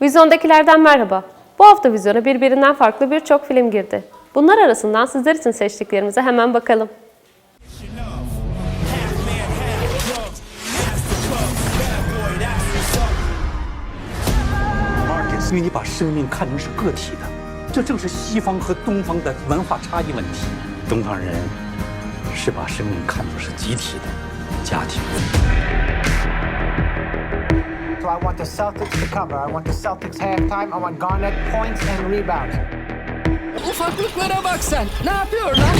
Vizyondakilerden merhaba. Bu hafta vizyona birbirinden farklı birçok film girdi. Bunlar arasından sizler için seçtiklerimize hemen bakalım. 因为你把生命看成是个体的，这正是西方和东方的文化差异问题。东方人是把生命看作是集体的家庭。So I want the Celtics to cover. I want the Celtics halftime. I want Garnett points and rebounds. Ufaklıklara bak sen. Ne yapıyor lan?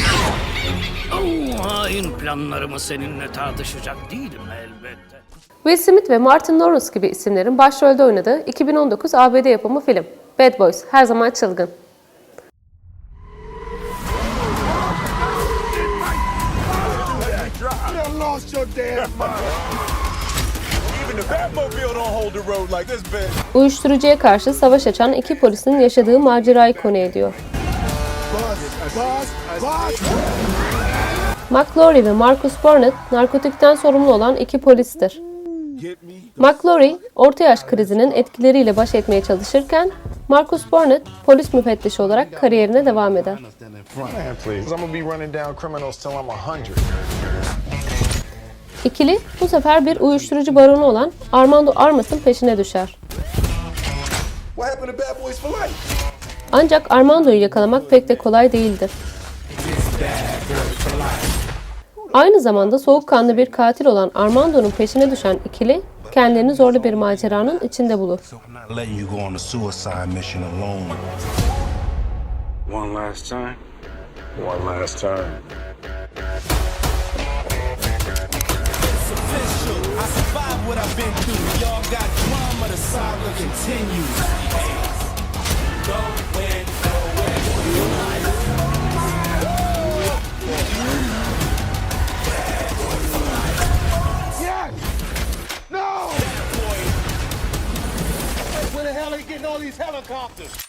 Hain planlarımı seninle tartışacak değilim elbette. Will Smith ve Martin Lawrence gibi isimlerin başrolde oynadığı 2019 ABD yapımı film Bad Boys Her Zaman Çılgın. Uyuşturucuya karşı savaş açan iki polisin yaşadığı macerayı konu ediyor. McClory ve Marcus Burnett narkotikten sorumlu olan iki polistir. McClory, orta yaş krizinin etkileriyle baş etmeye çalışırken, Marcus Burnett polis müfettişi olarak kariyerine devam eder. İkili bu sefer bir uyuşturucu baronu olan Armando Armas'ın peşine düşer. Ancak Armando'yu yakalamak pek de kolay değildir. Aynı zamanda soğukkanlı bir katil olan Armando'nun peşine düşen ikili kendilerini zorlu bir maceranın içinde bulur. Where the hell are you getting all these helicopters?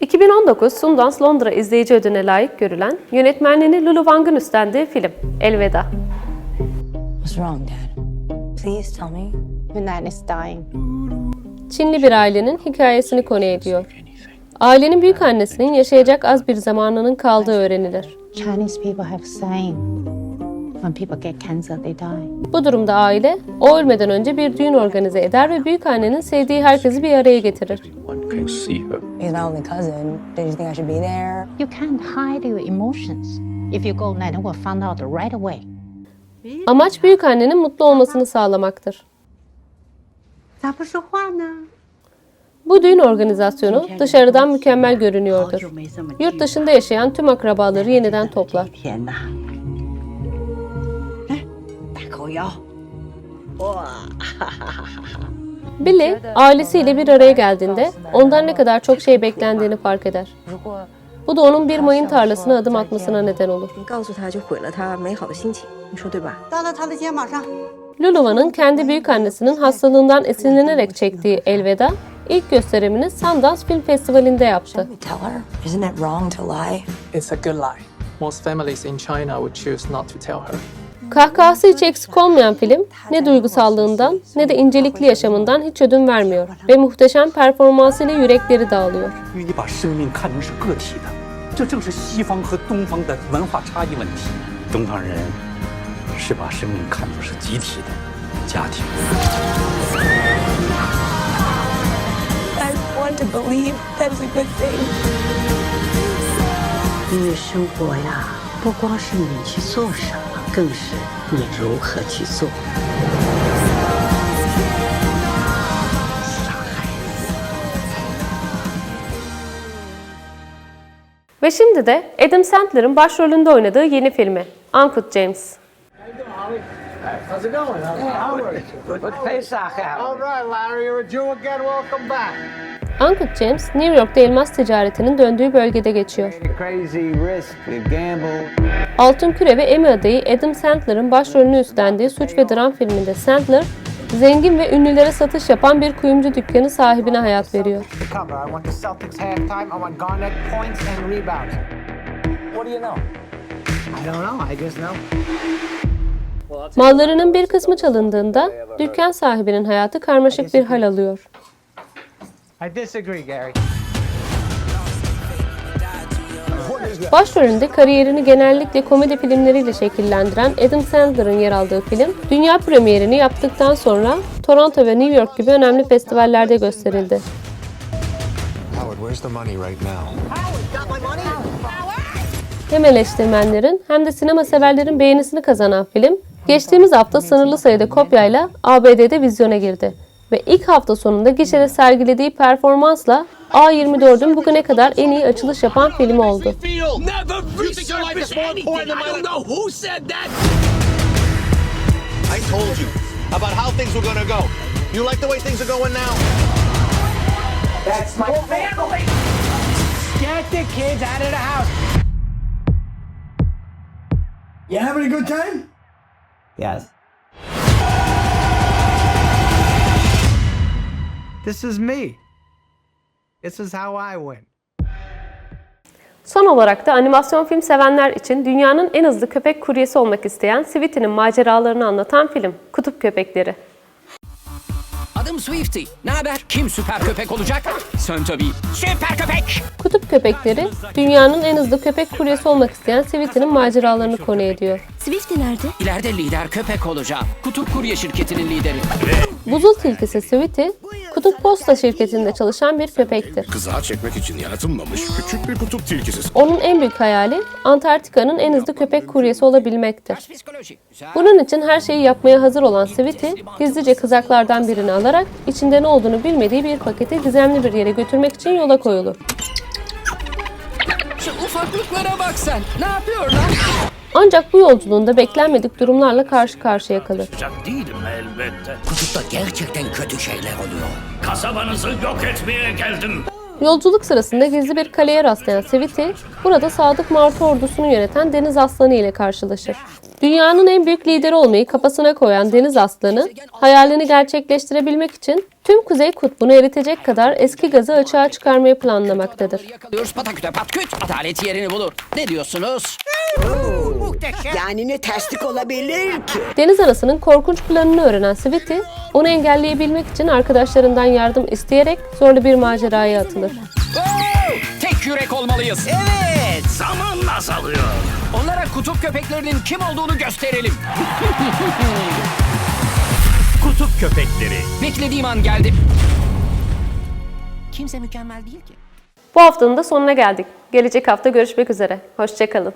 2019 Sundance Londra izleyici ödülüne layık görülen, yönetmenliğini Lulu Wang'ın üstlendiği film Elveda. What's wrong, Dad? Please tell me. Hunan is dying. Çinli bir ailenin hikayesini konu ediyor. Ailenin büyükannesinin yaşayacak az bir zamanının kaldığı öğrenilir. Chinese people have a saying, when people get cancer, they die. Bu durumda aile, o ölmeden önce bir düğün organize eder ve büyükannenin sevdiği herkesi bir araya getirir. He's my only cousin. Did you think I should be there? You can't hide your emotions. If you go, Nana will find out right away. Amaç büyükannenin mutlu olmasını sağlamaktır. Bu düğün organizasyonu dışarıdan mükemmel görünüyordur. Yurt dışında yaşayan tüm akrabaları yeniden toplar. Billy, ailesiyle bir araya geldiğinde ondan ne kadar çok şey beklendiğini fark eder. Bu da onun bir mayın tarlasına adım atmasına neden olur. Lulu'nun kendi büyükannesinin hastalığından esinlenerek çektiği Elveda, ilk gösterimini Sundance Film Festivali'nde yaptı. Tell her. Isn't it wrong to lie? It's a good lie. Most families in China would choose not to tell her. Kahkahası hiç eksik olmayan film, ne duygusallığından ne de incelikli yaşamından hiç ödün vermiyor ve muhteşem performansıyla yürekleri dağılıyor. 因为你把生命看成是个体的，这正是西方和东方的文化差异问题。东方人是把生命看作是集体的家庭。 I want to believe that's a good thing. 因为生活呀，不光是你去做什么，更是你如何去做。 Ve şimdi de Adam Sandler'ın başrolünde oynadığı yeni filmi Uncut James. How's it going? Hey, Howard. Put Pesach out. All right, Larry, you're a Jew again. Welcome back. Uncut James, New York'ta elmas ticaretinin döndüğü bölgede geçiyor. Crazy, risk, gamble. Altın Küre ve Emmy adayı Adam Sandler'ın başrolünü üstlendiği suç ve dram filminde Sandler, zengin ve ünlülere satış yapan bir kuyumcu dükkanı sahibine hayat veriyor. Cover. I want the Celtics halftime. I want Garnett points and rebounds. What do you know? I I don't know. I just know. Mallarının bir kısmı çalındığında dükkan sahibinin hayatı karmaşık bir hal alıyor. I disagree, Gary. Başrolünde kariyerini genellikle komedi filmleriyle şekillendiren Adam Sandler'ın yer aldığı film, dünya premierini yaptıktan sonra Toronto ve New York gibi önemli festivallerde gösterildi. Howard, where's the money right now? Hem eleştirmenlerin hem de sinema severlerin beğenisini kazanan film, geçtiğimiz hafta sınırlı sayıda kopyayla ABD'de vizyona girdi. Ve ilk hafta sonunda gişede sergilediği performansla A24'ün bugüne kadar en iyi açılış yapan filmi oldu. I told you about how things were gonna go. You like the way things are going now? That's my family. Get the kids out of the house. You having a good time? Yes. This is me. This is how I win. Son olarak da animasyon film sevenler için dünyanın en hızlı köpek kuryesi olmak isteyen Sweetie'nin maceralarını anlatan film Kutup Köpekleri. Adım Swifty. Ne haber? Kim süper köpek olacak? Sen tabii. Süper köpek! Kutup Köpekleri, dünyanın en hızlı köpek kuryesi olmak isteyen Sweetie'nin maceralarını konu ediyor. Swifty nerede? İleride lider köpek olacağım. Kutup Kurye şirketinin lideri. Buzul tilkisi Sweetie, Kutup Posta şirketinde çalışan bir köpektir. Kızağa çekmek için yaratılmamış küçük bir kutup tilkisi. Onun en büyük hayali Antarktika'nın en hızlı köpek kuryesi olabilmektir. Psikoloji. Güzel. Bunun için her şeyi yapmaya hazır olan Sweetie, gizlice kızaklardan birini alarak içinde ne olduğunu bilmediği bir paketi gizemli bir yere götürmek için yola koyulur. Şu ufaklıklara bak sen. Ne yapıyorlar? Ancak bu yolculuğunda beklenmedik durumlarla karşı karşıya kalır. Sıcak değilim elbette. Kutupta gerçekten kötü şeyler oluyor. Kasabanızı yok etmeye geldim. Yolculuk sırasında gizli bir kaleye rastlayan Sweetie, burada sadık martı ordusunu yöneten Deniz Aslanı ile karşılaşır. Dünyanın en büyük lideri olmayı kafasına koyan Deniz Aslanı, hayalini gerçekleştirebilmek için tüm Kuzey Kutbu'nu eritecek kadar eski gazı açığa çıkarmayı planlamaktadır. Yakalıyoruz pataküte patküt. Adalet yerini bulur. Ne diyorsunuz? Yani ne terslik olabilir ki? Deniz anasının korkunç planını öğrenen Sweetie, onu engelleyebilmek için arkadaşlarından yardım isteyerek zorlu bir maceraya atılır. Tek yürek olmalıyız. Evet. Zaman azalıyor. Onlara kutup köpeklerinin kim olduğunu gösterelim. Kutup köpekleri. Beklediğim an geldi. Kimse mükemmel değil ki. Bu haftanın da sonuna geldik. Gelecek hafta görüşmek üzere. Hoşça kalın.